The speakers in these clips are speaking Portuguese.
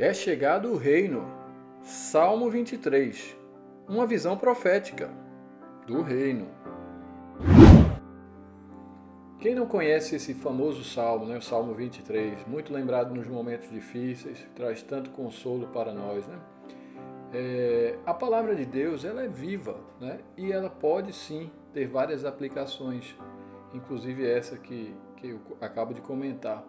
É chegado o reino. Salmo 23. Uma visão profética do reino. Quem não conhece esse famoso salmo, o Salmo 23, muito lembrado nos momentos difíceis, traz tanto consolo para nós, a palavra de Deus, ela é viva, e ela pode sim ter várias aplicações, inclusive essa que eu acabo de comentar.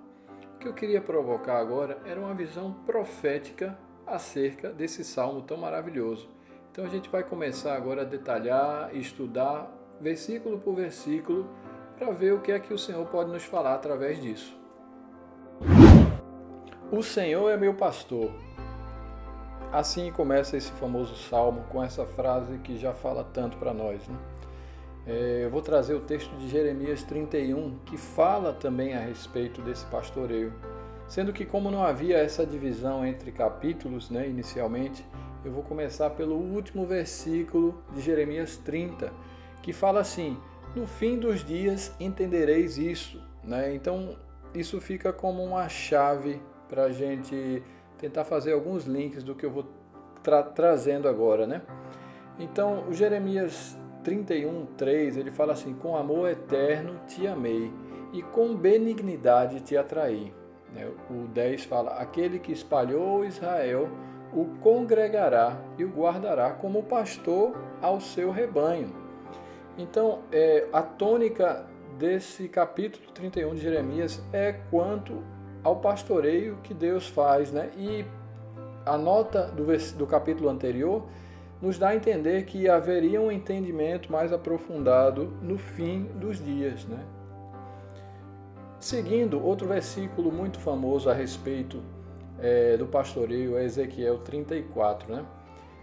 O que eu queria provocar agora era uma visão profética acerca desse salmo tão maravilhoso. Então a gente vai começar agora a detalhar e estudar versículo por versículo para ver o que é que o Senhor pode nos falar através disso. O Senhor é meu pastor. Assim começa esse famoso salmo com essa frase que já fala tanto para nós. Eu vou trazer o texto de Jeremias 31, que fala também a respeito desse pastoreio. Sendo que como não havia essa divisão entre capítulos, inicialmente, eu vou começar pelo último versículo de Jeremias 30, que fala assim: no fim dos dias entendereis isso. Então, isso fica como uma chave para a gente tentar fazer alguns links do que eu vou trazendo agora. Então, o Jeremias 31:3, ele fala assim: com amor eterno te amei e com benignidade te atraí. O 10 fala: aquele que espalhou Israel o congregará e o guardará como pastor ao seu rebanho. Então, a tônica desse capítulo 31 de Jeremias é quanto ao pastoreio que Deus faz, E a nota do capítulo anterior nos dá a entender que haveria um entendimento mais aprofundado no fim dos dias, Seguindo, outro versículo muito famoso a respeito do pastoreio é Ezequiel 34,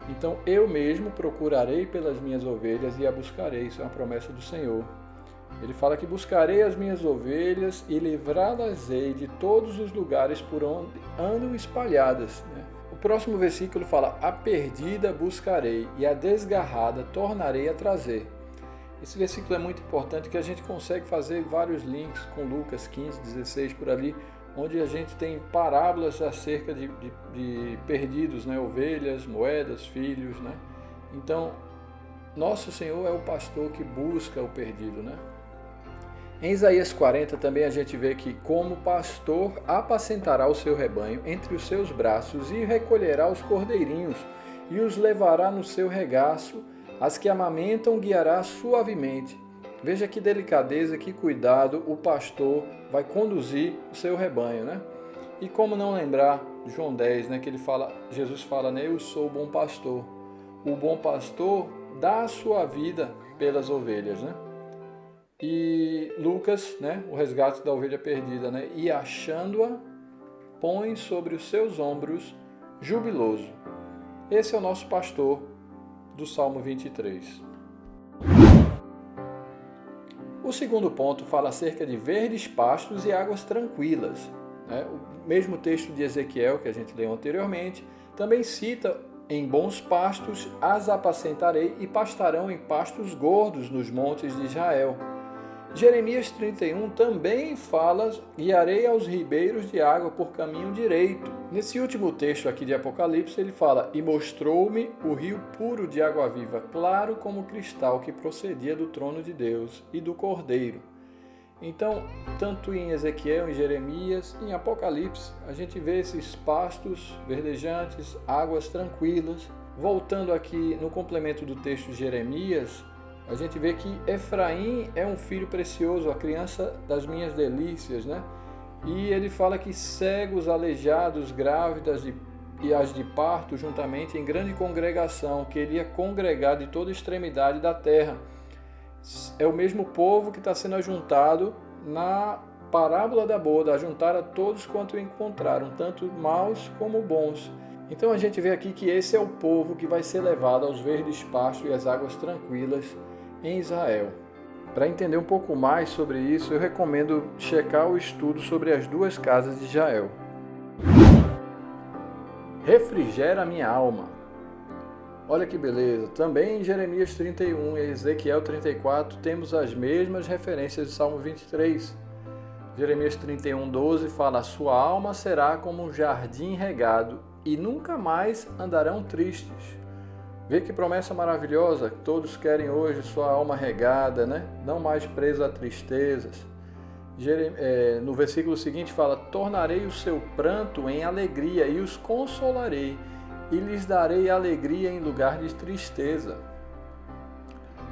Então, eu mesmo procurarei pelas minhas ovelhas e a buscarei. Isso é uma promessa do Senhor. Ele fala que buscarei as minhas ovelhas e livrá-las-ei de todos os lugares por onde andam espalhadas. O próximo versículo fala: a perdida buscarei e a desgarrada tornarei a trazer. Esse versículo é muito importante, que a gente consegue fazer vários links com Lucas 15, 16 por ali, onde a gente tem parábolas acerca de perdidos, ovelhas, moedas, filhos. Então, nosso Senhor é o pastor que busca o perdido. Em Isaías 40 também a gente vê que, como pastor, apacentará o seu rebanho entre os seus braços e recolherá os cordeirinhos e os levará no seu regaço, as que amamentam guiará suavemente. Veja que delicadeza, que cuidado o pastor vai conduzir o seu rebanho, E como não lembrar João 10, que Jesus fala, eu sou o bom pastor. O bom pastor dá a sua vida pelas ovelhas, E Lucas, o resgate da ovelha perdida, E achando-a, põe sobre os seus ombros jubiloso. Esse é o nosso pastor do Salmo 23. O segundo ponto fala acerca de verdes pastos e águas tranquilas. O mesmo texto de Ezequiel que a gente leu anteriormente também cita: em bons pastos as apacentarei e pastarão em pastos gordos nos montes de Israel. Jeremias 31 também fala: guiarei aos ribeiros de água por caminho direito. Nesse último texto aqui de Apocalipse, ele fala: e mostrou-me o rio puro de água viva, claro como cristal, que procedia do trono de Deus e do Cordeiro. Então, tanto em Ezequiel, em Jeremias, em Apocalipse, a gente vê esses pastos verdejantes, águas tranquilas. Voltando aqui no complemento do texto de Jeremias, a gente vê que Efraim é um filho precioso, a criança das minhas delícias, E ele fala que cegos, aleijados, grávidas e as de parto, juntamente em grande congregação, que ele ia congregar de toda extremidade da terra. É o mesmo povo que está sendo ajuntado na parábola da boda, ajuntar a todos quanto encontraram, tanto maus como bons. Então a gente vê aqui que esse é o povo que vai ser levado aos verdes pastos e às águas tranquilas em Israel. Para entender um pouco mais sobre isso, eu recomendo checar o estudo sobre as duas casas de Israel. Refrigera a minha alma. Olha que beleza! Também em Jeremias 31 e Ezequiel 34 temos as mesmas referências de Salmo 23. Jeremias 31:12 fala: sua alma será como um jardim regado e nunca mais andarão tristes. Vê que promessa maravilhosa, todos querem hoje sua alma regada, né? Não mais presa a tristezas. No versículo seguinte fala, tornarei o seu pranto em alegria e os consolarei, e lhes darei alegria em lugar de tristeza.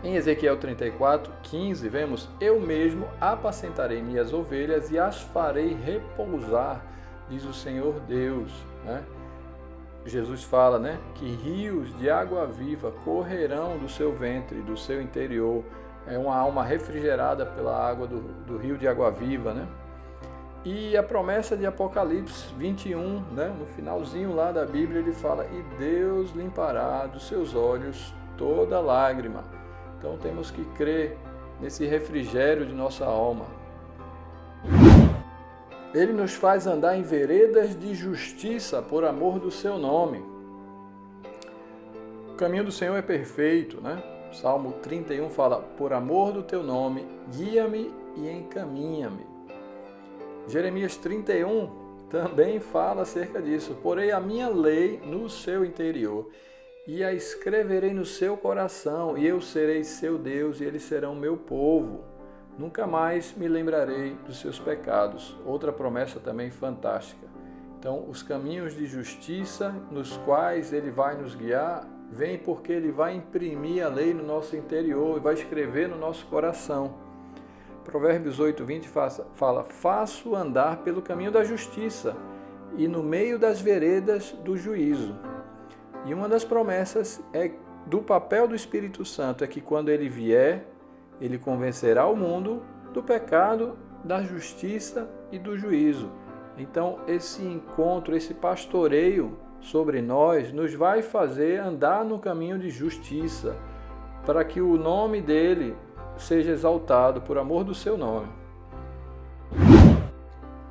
Em Ezequiel 34:15, vemos, eu mesmo apacentarei minhas ovelhas e as farei repousar, diz o Senhor Deus, né? Jesus fala, né, que rios de água viva correrão do seu ventre, do seu interior. É uma alma refrigerada pela água do rio de água viva, né? E a promessa de Apocalipse 21, né, no finalzinho lá da Bíblia, ele fala, e Deus limpará dos seus olhos toda lágrima. Então temos que crer nesse refrigério de nossa alma. Ele nos faz andar em veredas de justiça por amor do seu nome. O caminho do Senhor é perfeito, né? Salmo 31 fala, por amor do teu nome, guia-me e encaminha-me. Jeremias 31 também fala acerca disso. Porei a minha lei no seu interior e a escreverei no seu coração, e eu serei seu Deus e eles serão meu povo. Nunca mais me lembrarei dos seus pecados. Outra promessa também fantástica. Então, os caminhos de justiça nos quais ele vai nos guiar, vem porque ele vai imprimir a lei no nosso interior e vai escrever no nosso coração. Provérbios 8:20 fala, faço andar pelo caminho da justiça e no meio das veredas do juízo. E uma das promessas do papel do Espírito Santo é que quando ele vier, ele convencerá o mundo do pecado, da justiça e do juízo. Então, esse encontro, esse pastoreio sobre nós, nos vai fazer andar no caminho de justiça, para que o nome dele seja exaltado por amor do seu nome.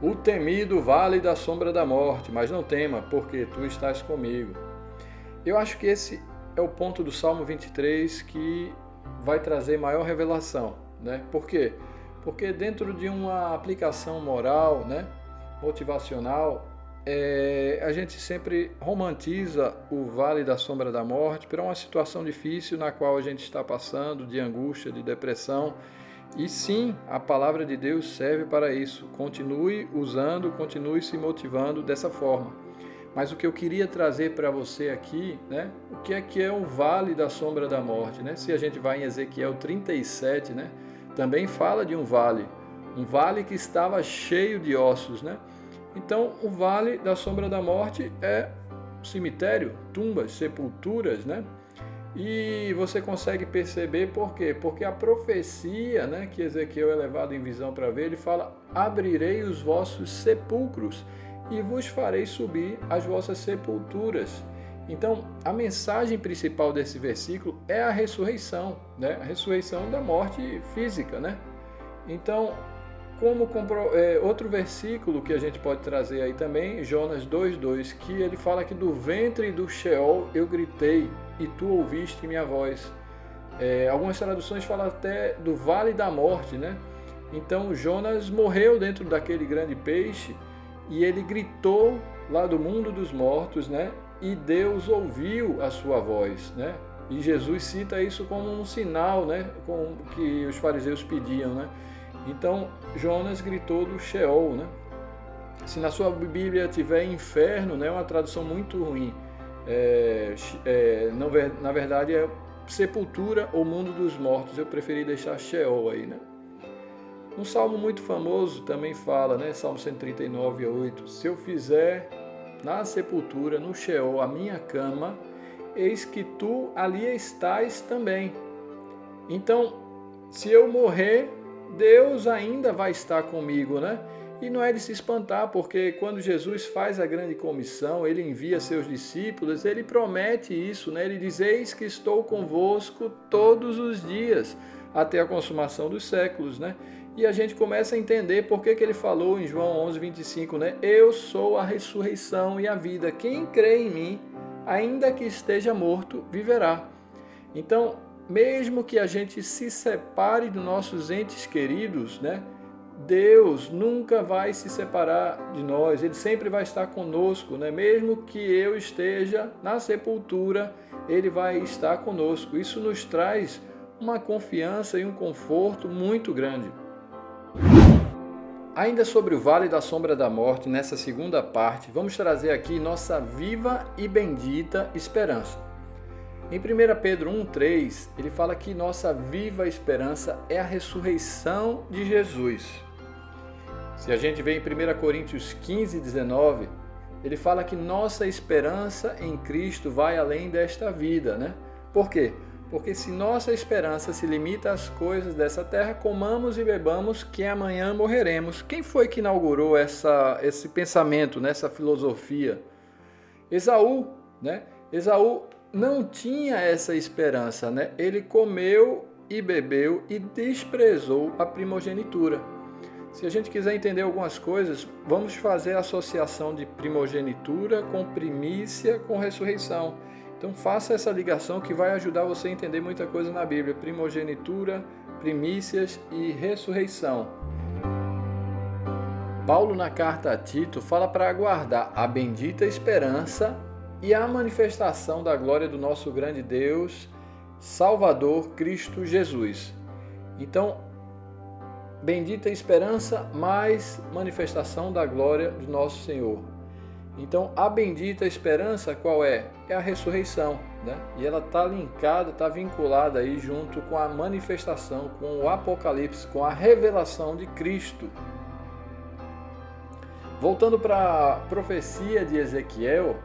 O temido vale da sombra da morte, mas não tema, porque tu estás comigo. Eu acho que esse é o ponto do Salmo 23 que vai trazer maior revelação, né? Por quê? Porque dentro de uma aplicação moral, né, motivacional, a gente sempre romantiza o vale da sombra da morte para uma situação difícil na qual a gente está passando, de angústia, de depressão. E sim, a palavra de Deus serve para isso. Continue usando, continue se motivando dessa forma. Mas o que eu queria trazer para você aqui, né, o que é o vale da sombra da morte, né? Se a gente vai em Ezequiel 37, né, também fala de um vale que estava cheio de ossos, né? Então, o vale da sombra da morte é cemitério, tumbas, sepulturas, né? E você consegue perceber por quê? Porque a profecia, né, que Ezequiel é levado em visão para ver, ele fala, abrirei os vossos sepulcros e vos farei subir as vossas sepulturas. Então, a mensagem principal desse versículo é a ressurreição, né? A ressurreição da morte física, né? Então, outro versículo que a gente pode trazer aí também, Jonas 2:2, que ele fala que do ventre do Sheol eu gritei e tu ouviste minha voz. Algumas traduções falam até do vale da morte, né? Então, Jonas morreu dentro daquele grande peixe e ele gritou lá do mundo dos mortos, né? E Deus ouviu a sua voz, né? E Jesus cita isso como um sinal, né? Com que os fariseus pediam, né? Então, Jonas gritou do Sheol, né? Se na sua Bíblia tiver inferno, né? É uma tradução muito ruim. Na verdade, é sepultura ou mundo dos mortos. Eu preferi deixar Sheol aí, né? Um salmo muito famoso também fala, né? Salmo 139:8. Se eu fizer na sepultura, no Sheol, a minha cama, eis que tu ali estás também. Então, se eu morrer, Deus ainda vai estar comigo, né? E não é de se espantar, porque quando Jesus faz a grande comissão, ele envia seus discípulos, ele promete isso, né? Ele diz, eis que estou convosco todos os dias, até a consumação dos séculos, né? E a gente começa a entender por que ele falou em João 11:25, né? Eu sou a ressurreição e a vida. Quem crê em mim, ainda que esteja morto, viverá. Então, mesmo que a gente se separe dos nossos entes queridos, né? Deus nunca vai se separar de nós, Ele sempre vai estar conosco, né? Mesmo que eu esteja na sepultura, Ele vai estar conosco. Isso nos traz uma confiança e um conforto muito grande. Ainda sobre o Vale da Sombra da Morte, nessa segunda parte, vamos trazer aqui nossa viva e bendita esperança. Em 1 Pedro 1,3, ele fala que nossa viva esperança é a ressurreição de Jesus. Se a gente vê em 1 Coríntios 15,19, ele fala que nossa esperança em Cristo vai além desta vida, né? Por quê? Porque se nossa esperança se limita às coisas dessa terra, comamos e bebamos, que amanhã morreremos. Quem foi que inaugurou esse pensamento, essa filosofia? Esaú, né? Esaú não tinha essa esperança, né? Ele comeu e bebeu e desprezou a primogenitura. Se a gente quiser entender algumas coisas, vamos fazer a associação de primogenitura com primícia com ressurreição. Então faça essa ligação que vai ajudar você a entender muita coisa na Bíblia. Primogenitura, primícias e ressurreição. Paulo, na carta a Tito, fala para aguardar a bendita esperança e a manifestação da glória do nosso grande Deus, Salvador, Cristo Jesus. Então, bendita esperança mais manifestação da glória do nosso Senhor. Então, a bendita esperança qual é? É a ressurreição, né? E ela está linkada, está vinculada aí junto com a manifestação, com o Apocalipse, com a revelação de Cristo. Voltando para a profecia de Ezequiel,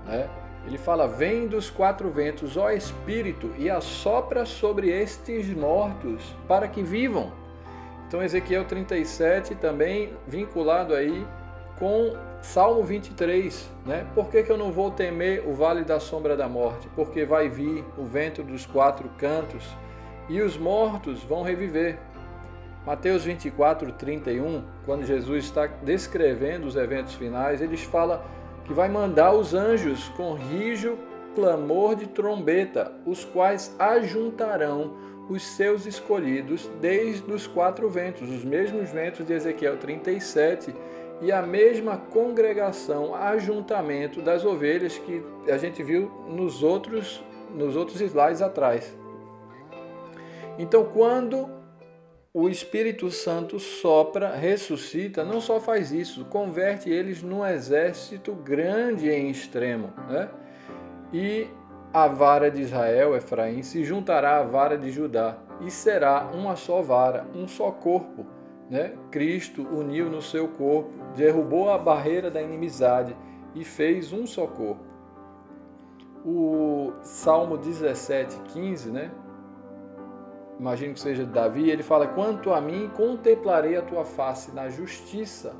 né? Ele fala: vem dos quatro ventos, ó Espírito, e assopra sobre estes mortos, para que vivam. Então, Ezequiel 37 também vinculado aí com Salmo 23, né? Por que eu não vou temer o vale da sombra da morte? Porque vai vir o vento dos quatro cantos e os mortos vão reviver. Mateus 24, 31, quando Jesus está descrevendo os eventos finais, ele fala que vai mandar os anjos com rijo clamor de trombeta, os quais ajuntarão os seus escolhidos desde os quatro ventos, os mesmos ventos de Ezequiel 37, e a mesma congregação, ajuntamento das ovelhas que a gente viu nos outros slides atrás. Então, quando o Espírito Santo sopra, ressuscita, não só faz isso, converte eles num exército grande em extremo, né? E a vara de Israel, Efraim, se juntará à vara de Judá, e será uma só vara, um só corpo, né? Cristo uniu no seu corpo, derrubou a barreira da inimizade e fez um só corpo. O Salmo 17, 15, né? Imagino que seja de Davi, ele fala: quanto a mim, contemplarei a tua face na justiça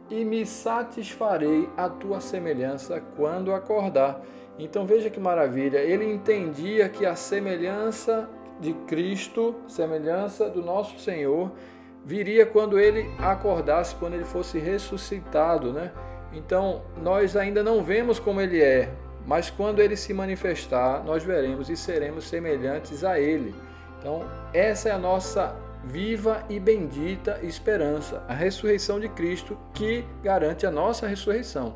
e me satisfarei a tua semelhança quando acordar. Então veja que maravilha, ele entendia que a semelhança de Cristo, semelhança do nosso Senhor, viria quando ele acordasse, quando ele fosse ressuscitado, né? Então nós ainda não vemos como ele é, mas quando ele se manifestar, nós veremos e seremos semelhantes a ele. Então, essa é a nossa viva e bendita esperança, a ressurreição de Cristo, que garante a nossa ressurreição.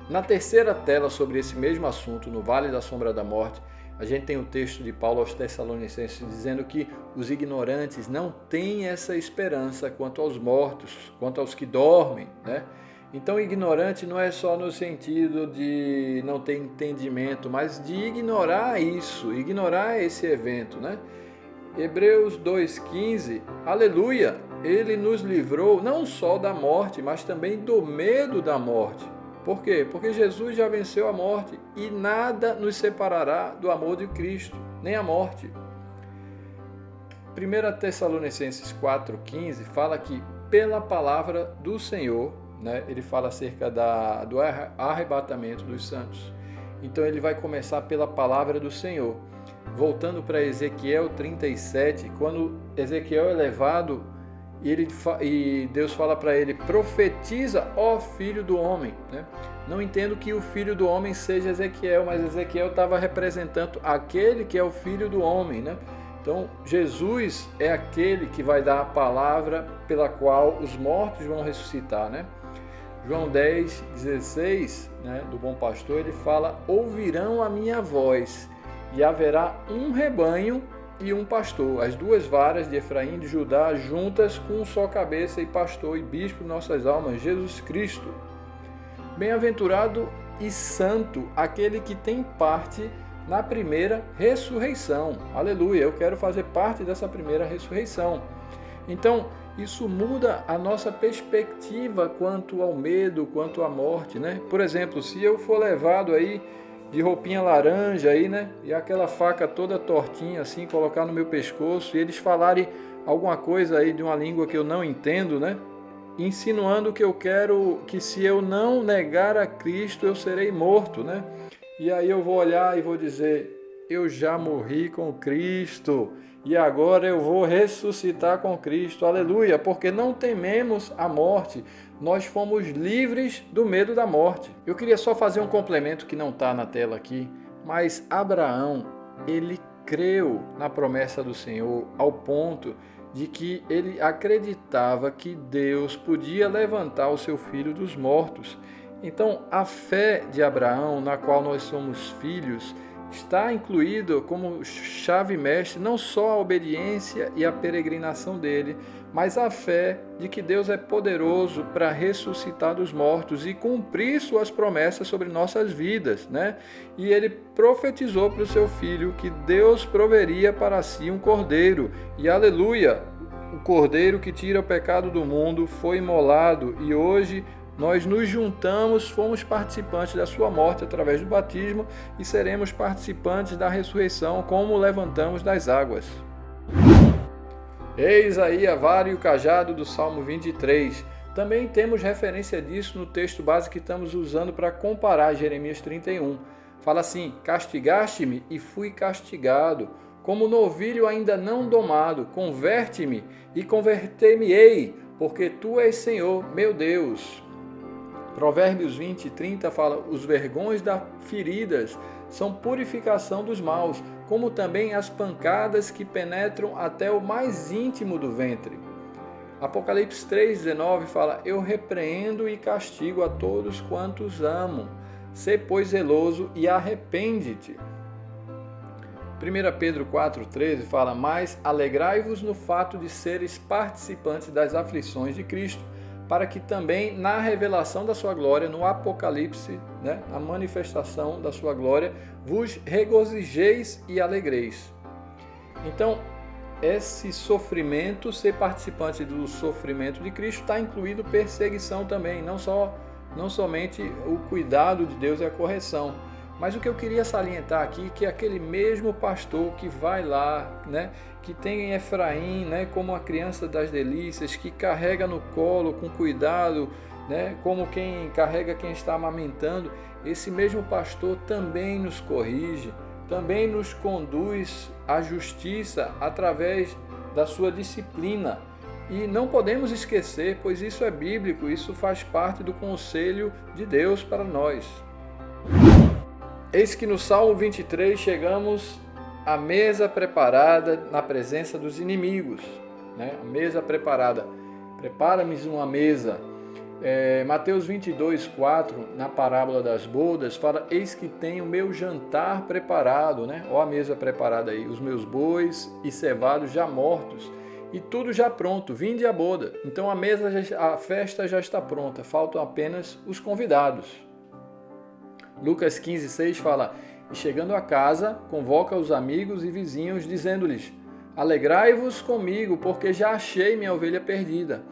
Na terceira tela sobre esse mesmo assunto, no Vale da Sombra da Morte, a gente tem o texto de Paulo aos Tessalonicenses dizendo que os ignorantes não têm essa esperança quanto aos mortos, quanto aos que dormem, né? Então, ignorante não é só no sentido de não ter entendimento, mas de ignorar isso, ignorar esse evento, né? Hebreus 2,15, aleluia, ele nos livrou não só da morte, mas também do medo da morte. Por quê? Porque Jesus já venceu a morte e nada nos separará do amor de Cristo, nem a morte. 1 Tessalonicenses 4,15 fala que pela palavra do Senhor, né, ele fala acerca do arrebatamento dos santos. Então ele vai começar pela palavra do Senhor. Voltando para Ezequiel 37, quando Ezequiel é levado e Deus fala para ele: profetiza, ó filho do homem, né? Não entendo que o filho do homem seja Ezequiel, mas Ezequiel estava representando aquele que é o filho do homem, né? Então, Jesus é aquele que vai dar a palavra pela qual os mortos vão ressuscitar, né? João 10:16, né, do Bom Pastor, ele fala: ouvirão a minha voz, e haverá um rebanho e um pastor, as duas varas de Efraim e de Judá juntas com um só cabeça e pastor e bispo de nossas almas, Jesus Cristo. Bem-aventurado e santo aquele que tem parte na primeira ressurreição. Aleluia, eu quero fazer parte dessa primeira ressurreição. Então, isso muda a nossa perspectiva quanto ao medo, quanto à morte, né? Por exemplo, se eu for levado aí de roupinha laranja aí, né? E aquela faca toda tortinha assim, colocar no meu pescoço e eles falarem alguma coisa aí de uma língua que eu não entendo, né? Insinuando que eu quero que se eu não negar a Cristo, eu serei morto, né? E aí eu vou olhar e vou dizer: eu já morri com Cristo e agora eu vou ressuscitar com Cristo. Aleluia! Porque não tememos a morte. Nós fomos livres do medo da morte. Eu queria só fazer um complemento que não está na tela aqui, mas Abraão, ele creu na promessa do Senhor ao ponto de que ele acreditava que Deus podia levantar o seu filho dos mortos. Então, a fé de Abraão, na qual nós somos filhos, está incluído como chave mestre não só a obediência e a peregrinação dele, mas a fé de que Deus é poderoso para ressuscitar dos mortos e cumprir suas promessas sobre nossas vidas, né? E ele profetizou para o seu filho que Deus proveria para si um cordeiro. E aleluia! O cordeiro que tira o pecado do mundo foi imolado e hoje nós nos juntamos, fomos participantes da sua morte através do batismo e seremos participantes da ressurreição, como levantamos das águas. Eis aí a vara e o cajado do Salmo 23. Também temos referência disso no texto base que estamos usando para comparar Jeremias 31. Fala assim: castigaste-me e fui castigado, como novilho ainda não domado, converte-me e converter-me-ei, porque tu és Senhor, meu Deus. Provérbios 20:30 fala: os vergões das feridas são purificação dos maus, como também as pancadas que penetram até o mais íntimo do ventre. Apocalipse 3:19 fala: eu repreendo e castigo a todos quantos amo. Sê, pois, zeloso e arrepende-te. 1 Pedro 4:13 fala: mas alegrai-vos no fato de seres participantes das aflições de Cristo, para que também na revelação da sua glória, no Apocalipse, né, a manifestação da sua glória, vos regozijeis e alegreis. Então, esse sofrimento, ser participante do sofrimento de Cristo, está incluído perseguição também, não somente o cuidado de Deus e a correção. Mas o que eu queria salientar aqui é que aquele mesmo pastor que vai lá, né, que tem em Efraim, né, como a criança das delícias, que carrega no colo com cuidado, né, como quem carrega quem está amamentando, esse mesmo pastor também nos corrige, também nos conduz à justiça através da sua disciplina. E não podemos esquecer, pois isso é bíblico, isso faz parte do conselho de Deus para nós. Eis que no Salmo 23 chegamos à mesa preparada na presença dos inimigos, né? A mesa preparada. Prepara-me uma mesa. Mateus 22:4, na parábola das bodas, fala: eis que tenho o meu jantar preparado, né? Ó a mesa preparada aí, os meus bois e cevados já mortos, e tudo já pronto, vinde à boda. Então a festa já está pronta, faltam apenas os convidados. Lucas 15:6 fala: e chegando a casa, convoca os amigos e vizinhos, dizendo-lhes: alegrai-vos comigo, porque já achei minha ovelha perdida.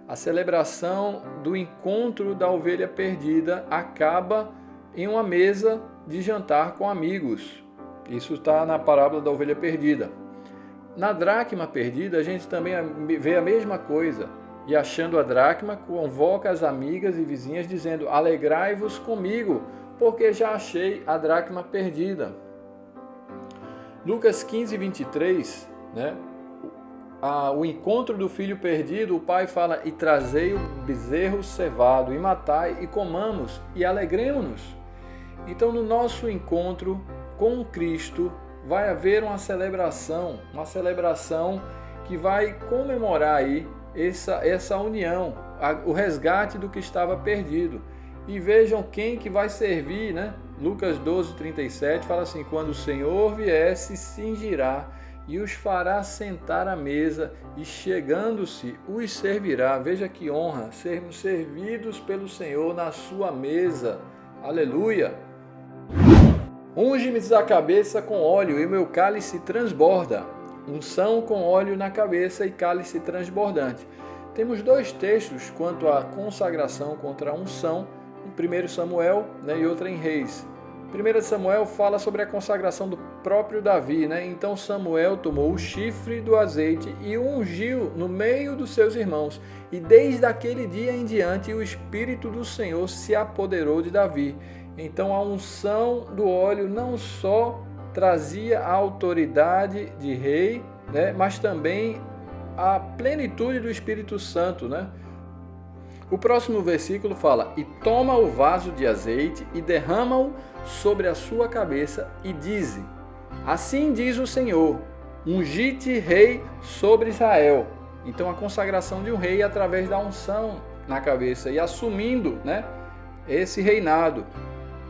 A celebração do encontro da ovelha perdida acaba em uma mesa de jantar com amigos. Isso está na parábola da ovelha perdida. Na dracma perdida, a gente também vê a mesma coisa. E achando a dracma, convoca as amigas e vizinhas, dizendo: alegrai-vos comigo, porque já achei a dracma perdida. Lucas 15:23, né? O encontro do filho perdido, o pai fala: e trazei o bezerro cevado, e matai, e comamos, e alegremos-nos. Então, no nosso encontro com Cristo, vai haver uma celebração que vai comemorar aí essa união, o resgate do que estava perdido. E vejam quem que vai servir, né? Lucas 12:37 fala assim: quando o Senhor vier, se cingirá e os fará sentar à mesa, e chegando-se, os servirá. Veja que honra, sermos servidos pelo Senhor na sua mesa. Aleluia! Unge-me a cabeça com óleo e meu cálice transborda. Unção com óleo na cabeça e cálice transbordante. Temos dois textos quanto à consagração contra a unção, em 1 Samuel, né, e outra em Reis. 1 Samuel fala sobre a consagração do próprio Davi, né? Então Samuel tomou o chifre do azeite e o ungiu no meio dos seus irmãos. E desde aquele dia em diante o Espírito do Senhor se apoderou de Davi. Então a unção do óleo não só trazia a autoridade de rei, né? Mas também a plenitude do Espírito Santo, né? O próximo versículo fala: e toma o vaso de azeite e derrama-o sobre a sua cabeça e dize: assim diz o Senhor, ungi-te rei sobre Israel. Então a consagração de um rei através da unção na cabeça e assumindo, né, esse reinado.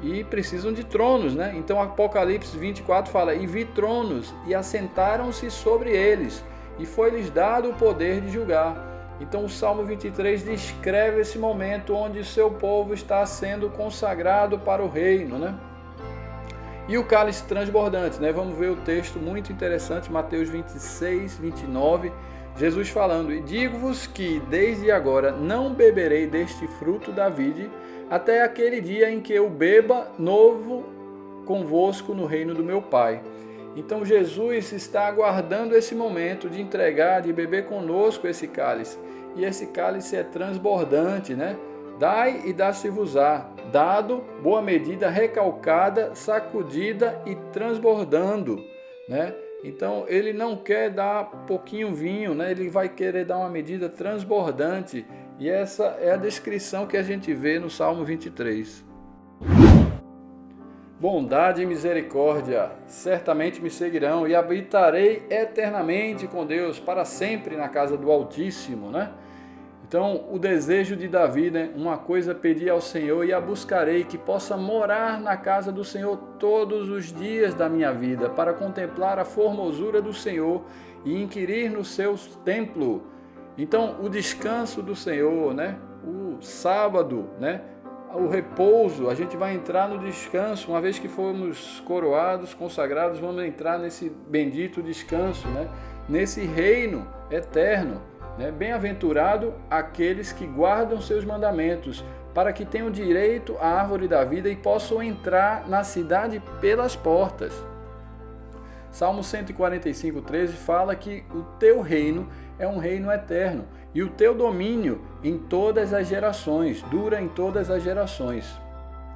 E precisam de tronos, né? Então Apocalipse 24 fala: e vi tronos e assentaram-se sobre eles e foi-lhes dado o poder de julgar. Então o Salmo 23 descreve esse momento onde o seu povo está sendo consagrado para o reino, né? E o cálice transbordante, né? Vamos ver o texto muito interessante, Mateus 26:29, Jesus falando: e digo-vos que desde agora não beberei deste fruto da vide, até aquele dia em que eu beba novo convosco no reino do meu Pai. Então Jesus está aguardando esse momento de entregar, de beber conosco esse cálice. E esse cálice é transbordante, né? Dai e dá-se-vos-á, dado, boa medida, recalcada, sacudida e transbordando, né? Então ele não quer dar pouquinho vinho, né? Ele vai querer dar uma medida transbordante. E essa é a descrição que a gente vê no Salmo 23. Bondade e misericórdia certamente me seguirão e habitarei eternamente com Deus, para sempre na casa do Altíssimo, né? Então, o desejo de Davi, né? Uma coisa pedi ao Senhor e a buscarei, que possa morar na casa do Senhor todos os dias da minha vida, para contemplar a formosura do Senhor e inquirir no seu templo. Então, o descanso do Senhor, né? O sábado, né? O repouso, a gente vai entrar no descanso, uma vez que fomos coroados, consagrados, vamos entrar nesse bendito descanso, né? Nesse reino eterno, né? Bem-aventurado aqueles que guardam seus mandamentos, para que tenham direito à árvore da vida e possam entrar na cidade pelas portas. Salmo 145:13 fala que o teu reino é um reino eterno e o teu domínio em todas as gerações, dura em todas as gerações.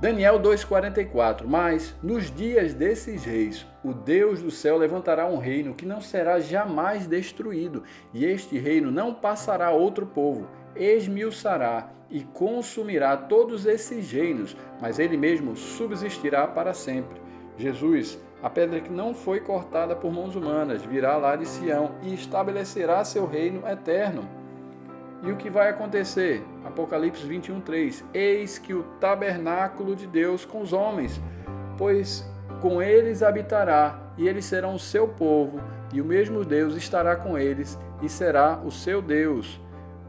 Daniel 2:44, mas nos dias desses reis, o Deus do céu levantará um reino que não será jamais destruído, e este reino não passará a outro povo, esmiuçará e consumirá todos esses reinos, mas ele mesmo subsistirá para sempre. Jesus, a pedra que não foi cortada por mãos humanas, virá lá de Sião e estabelecerá seu reino eterno. E o que vai acontecer? Apocalipse 21:3. Eis que o tabernáculo de Deus com os homens, pois com eles habitará, e eles serão o seu povo, e o mesmo Deus estará com eles, e será o seu Deus.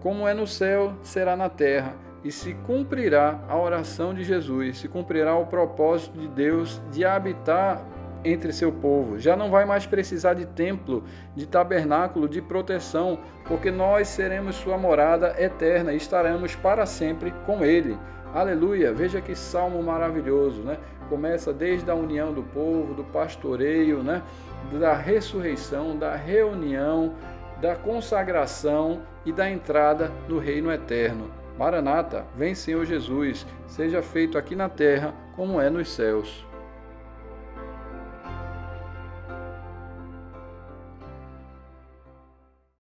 Como é no céu, será na terra, e se cumprirá a oração de Jesus, se cumprirá o propósito de Deus de habitar entre seu povo. Já não vai mais precisar de templo, de tabernáculo, de proteção, porque nós seremos sua morada eterna e estaremos para sempre com ele. Aleluia! Veja que salmo maravilhoso, né? Começa desde a união do povo, do pastoreio, né? Da ressurreição, da reunião, da consagração e da entrada no reino eterno. Maranata, vem Senhor Jesus, seja feito aqui na terra como é nos céus.